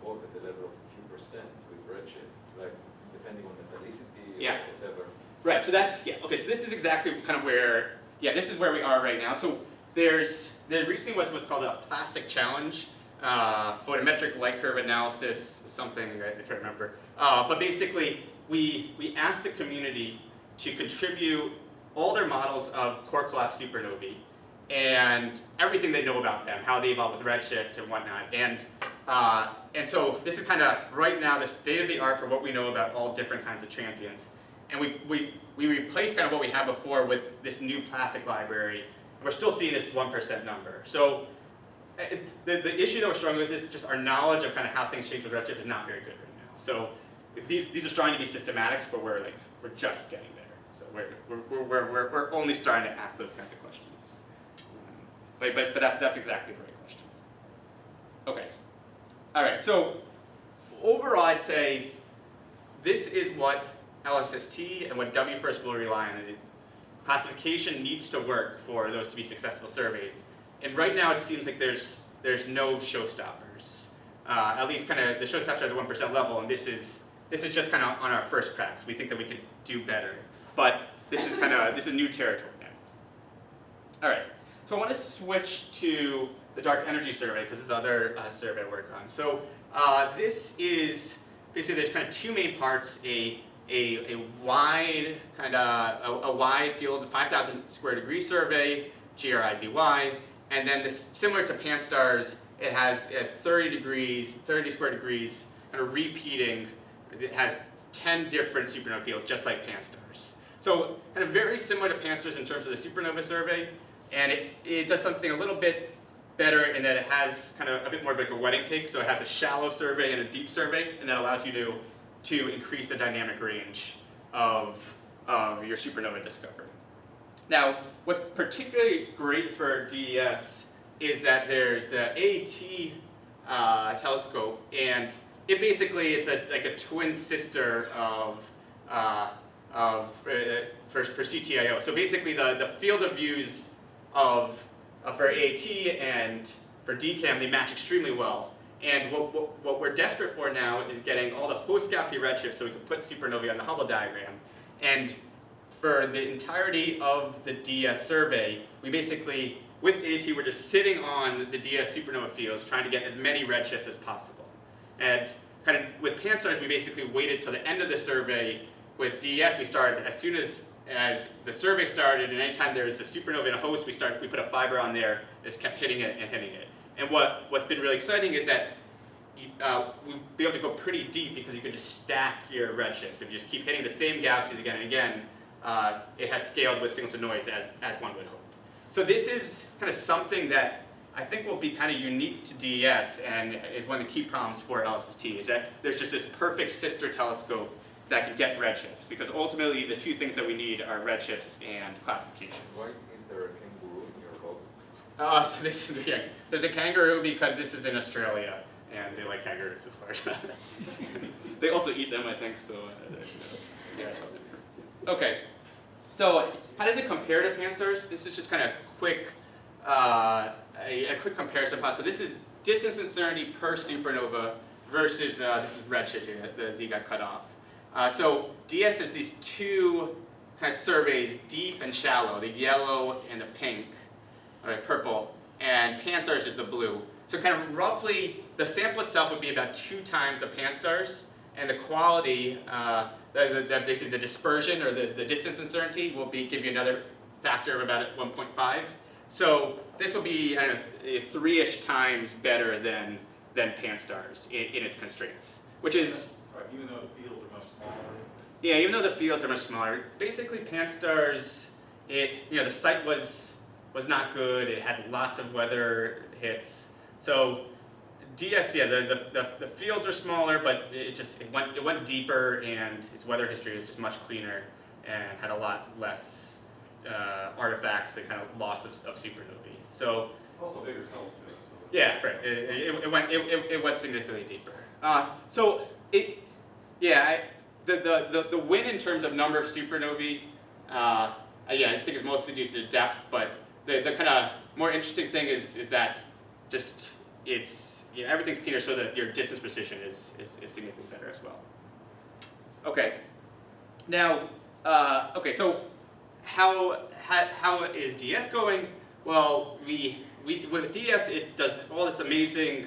evolve at the level of a few percent with redshift, like depending on metallicity Yeah. or whatever. Right, so that's, yeah, okay, so this is exactly kind of where, yeah, this is where we are right now. So there recently was what's called a plastic challenge, photometric light curve analysis, something I can't remember. But basically, we asked the community to contribute all their models of core collapse supernovae and everything they know about them, how they evolve with redshift and whatnot. And so this is kind of right now the state of the art for what we know about all different kinds of transients. And we replaced kind of what we had before with this new plastic library. And we're still seeing this 1% number. So the issue that we're struggling with is just our knowledge of kind of how things change with redshift is not very good right now. So these are starting to be systematics, but we're just getting there. So we're only starting to ask those kinds of questions. But that's exactly the right question. Okay. All right. So overall, I'd say this is what LSST and what WFIRST will rely on. Classification needs to work for those to be successful surveys. And right now, it seems like there's no showstoppers. At least kind of the showstoppers are at the 1% level, and this is just kind of on our first cracks. We think that we could do better, but this is new territory now. All right. So I want to switch to the dark energy survey because this is other survey I work on. So this is basically there's kind of two main parts: a wide field 5,000 square degree survey, GRIZY, and then this similar to Pan-STARRS, it has 30 square degrees, kind of repeating. It has 10 different supernova fields, just like Pan-STARRS. So kind of very similar to Pan-STARRS in terms of the supernova survey, and it does something a little bit better in that it has kind of a bit more of like a wedding cake. So it has a shallow survey and a deep survey, and that allows you to increase the dynamic range of your supernova discovery. Now, what's particularly great for DES is that there's the AT telescope, and it basically it's like a twin sister for CTIO. So basically, the field of views for AT and for DCAM, they match extremely well. And what we're desperate for now is getting all the host galaxy redshifts so we can put supernovae on the Hubble diagram. And for the entirety of the DS survey, we basically, with AT, we're just sitting on the DS supernova fields trying to get as many redshifts as possible. And kind of with Pan-STARRS, we basically waited till the end of the survey. With DES, we started as soon as the survey started, and anytime there was a supernova in a host, we put a fiber on there, just kept hitting it and hitting it. And what's been really exciting is that we'll be able to go pretty deep because you can just stack your redshifts. If you just keep hitting the same galaxies again and again, it has scaled with singleton noise as one would hope. So this is kind of something that I think will be kind of unique to DES and is one of the key problems for LSST, is that there's just this perfect sister telescope that can get redshifts, because ultimately the two things that we need are redshifts and classifications. Why is there a kangaroo in your log? So there's a kangaroo because this is in Australia, and they like kangaroos as far as that. They also eat them, I think, so yeah, it's all different. Okay, so how does it compare to Pan-STARRS? This is just kind of quick, a quick comparison plot. So this is distance uncertainty per supernova versus this is redshift here, the Z got cut off. So DS has these two kind of surveys, deep and shallow, the yellow and the pink, or purple, and Pan-STARRS is the blue. So kind of roughly, the sample itself would be about 2 times a Pan-STARRS, and the quality, basically the dispersion or the distance uncertainty will give you another factor of about 1.5. So this will be, I don't know, 3-ish times better than Pan-STARRS in its constraints, which is... Right, even though the fields are much smaller? Yeah, even though the fields are much smaller. Basically, Pan-STARRS, the site was not good. It had lots of weather hits. So DS, yeah, the fields are smaller, but it went deeper, and its weather history is just much cleaner and had a lot less artifacts and kind of loss of supernovae. So Also bigger telescope. yeah, right. It went significantly deeper. The win in terms of number of supernovae, I think it's mostly due to depth, but the kind of more interesting thing is that just it's everything's cleaner so that your distance precision is significantly better as well. Okay. Now, so how is DS going? Well, with DS, it does all this amazing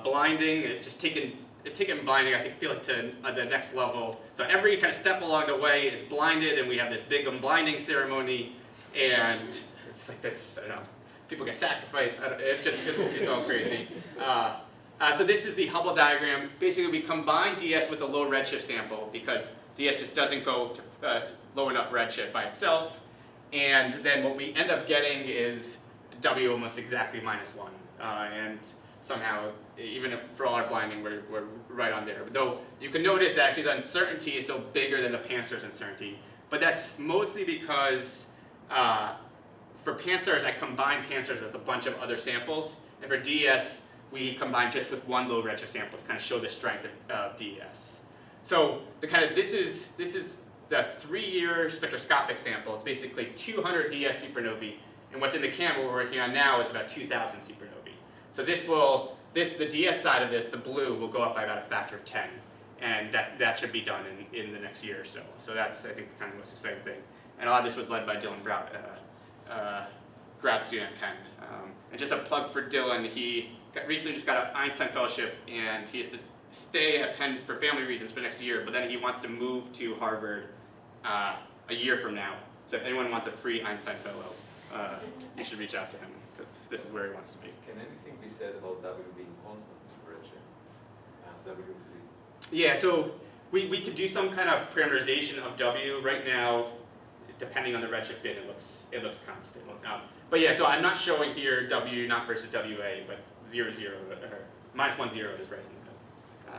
blinding. It's taken blinding, I feel like, to the next level. So every kind of step along the way is blinded, and we have this big unblinding ceremony, and it's like this, I don't know, people get sacrificed. It's all crazy. So this is the Hubble diagram. Basically, we combine DS with a low redshift sample because DS just doesn't go to low enough redshift by itself. And then what we end up getting is W almost exactly -1. And somehow, even for all our blinding, we're right on there. Though you can notice that actually the uncertainty is still bigger than the pan-stars uncertainty. But that's mostly because for pan-stars, I combine pan-stars with a bunch of other samples. And for DS, we combine just with one low redshift sample to kind of show the strength of DS. So this is the 3-year spectroscopic sample. It's basically 200 DS supernovae, and what's in the camera we're working on now is about 2,000 supernovae. So the DS side of this, the blue, will go up by about a factor of 10, and that should be done in the next year or so. So that's, I think, kind of the most exciting thing. And a lot of this was led by Dylan Brout, grad student at Penn. And just a plug for Dylan, he recently just got an Einstein fellowship, and he has to stay at Penn for family reasons for next year, but then he wants to move to Harvard a year from now. So if anyone wants a free Einstein fellow, you should reach out to him, because this is where he wants to be. Can anything be said about W being constant for redshift? WZ. Yeah, so we could do some kind of parameterization of W. Right now, depending on the redshift bin, it looks constant. But yeah, so I'm not showing here W not versus WA, but 0, 0, or -1, 0 is right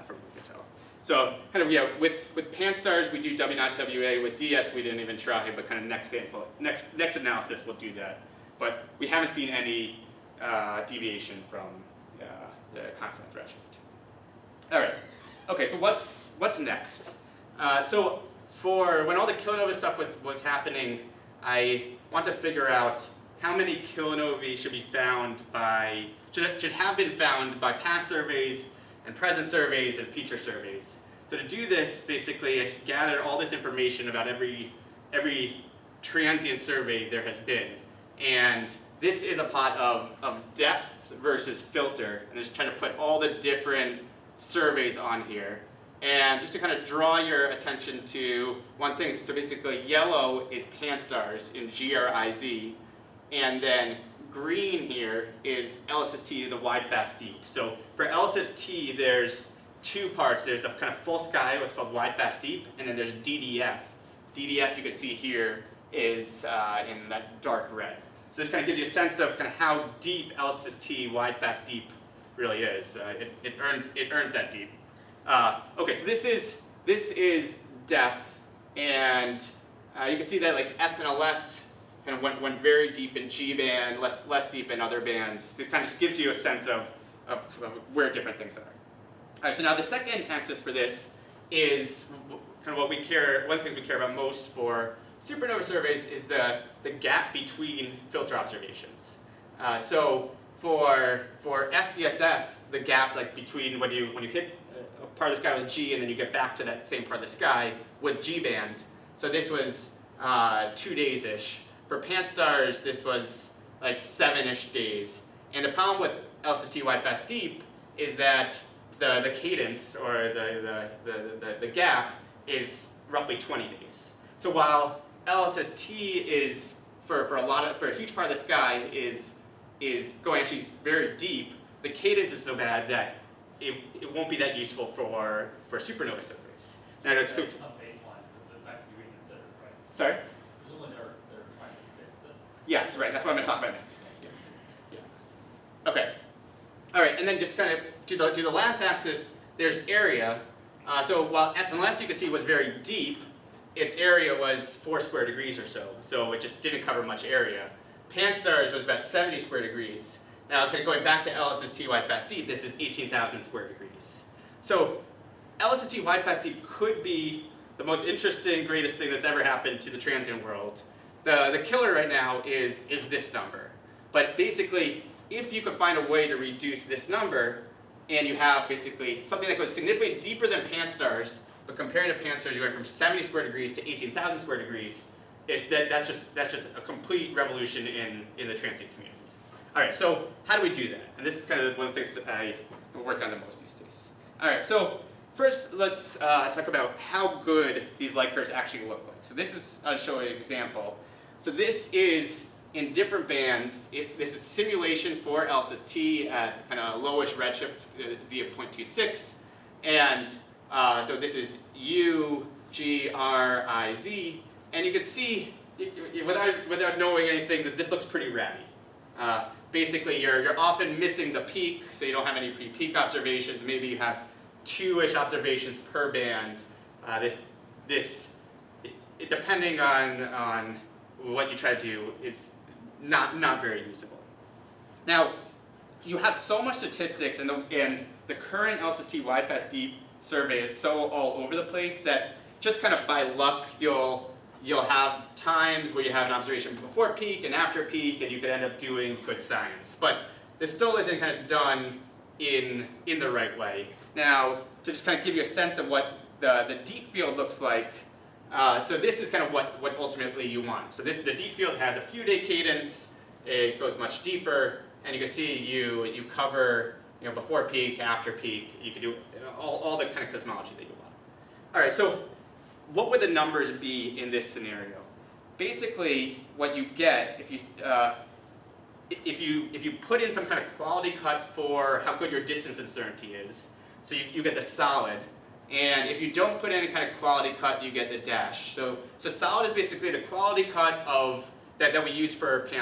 from what we can tell. So kind of, yeah, with pan-stars we do W not WA. With DS we didn't even try, but kind of next analysis we'll do that. But we haven't seen any deviation from the constant redshift. All right. Okay. So what's next? So for when all the kilonova stuff was happening, I want to figure out how many kilonovae should have been found by past surveys and present surveys and future surveys. So to do this, basically, I just gathered all this information about every transient survey there has been. And this is a plot of depth versus filter, and just trying to put all the different surveys on here. And just to kind of draw your attention to one thing, so basically yellow is pan-stars in GRIZ, and then green here is LSST, the wide, fast, deep. So for LSST, there's 2 parts. There's the kind of full sky, what's called wide, fast, deep, and then there's DDF. DDF, you can see here, is in that dark red. So this kind of gives you a sense of kind of how deep LSST, wide, fast, deep, really is. It earns that deep. Okay, so this is depth, and you can see that like S and LS kind of went very deep in G band, less deep in other bands. This kind of just gives you a sense of where different things are. All right, so now the second axis for this is kind of one of the things we care about most for supernova surveys is the gap between filter observations. So for SDSS, the gap like between when you hit a part of the sky with G and then you get back to that same part of the sky with G band. So this was 2 days-ish. For pan-stars, this was like 7-ish days. And the problem with LSST wide, fast, deep is that the cadence or the gap is roughly 20 days. So while LSST is for a huge part of the sky is going actually very deep, the cadence is so bad that it won't be that useful for supernova surveys. Now, so, Some baseline that can be reconsidered, right? sorry? Presumably they're trying to fix this. Yes, right. That's what I'm going to talk about next. Yeah. Okay. All right, and then just kind of to the last axis, there's area. So while S and LS you can see was very deep, its area was 4 square degrees or so. So it just didn't cover much area. Pan-stars was about 70 square degrees. Now, kind of going back to LSST wide, fast, deep, this is 18,000 square degrees. So LSST wide, fast, deep could be the most interesting, greatest thing that's ever happened to the transient world. The killer right now is this number. But basically, if you could find a way to reduce this number, and you have basically something that goes significantly deeper than pan-stars, but comparing to pan-stars, you're going from 70 square degrees to 18,000 square degrees. That's just a complete revolution in the transient community. All right, so how do we do that? And this is kind of one of the things that I work on the most these days. All right, so first let's talk about how good these light curves actually look like. So this is, I'll show you an example. So this is in different bands. This is simulation for LSS T at kind of lowish redshift, Z of 0.26. And so this is U, G, R, I, Z. And you can see, without knowing anything, that this looks pretty ratty. Basically, you're often missing the peak, so you don't have any pre-peak observations. Maybe you have 2-ish observations per band. Depending on what you try to do, is not very usable. Now, you have so much statistics, and the current LSST wide fast deep survey is so all over the place that just kind of by luck you'll have times where you have an observation before peak and after peak, and you could end up doing good science. But this still isn't kind of done in the right way. Now, to just kind of give you a sense of what the deep field looks like, so this is kind of what ultimately you want. So the deep field has a few day cadence, it goes much deeper, and you can see you cover before peak, after peak, you can do all the kind of cosmology that you want. All right, so what would the numbers be in this scenario? Basically, what you get if you put in some kind of quality cut for how good your distance uncertainty is, so you get the solid. And if you don't put in any kind of quality cut, you get the dash. So solid is basically the quality cut of that we use for pan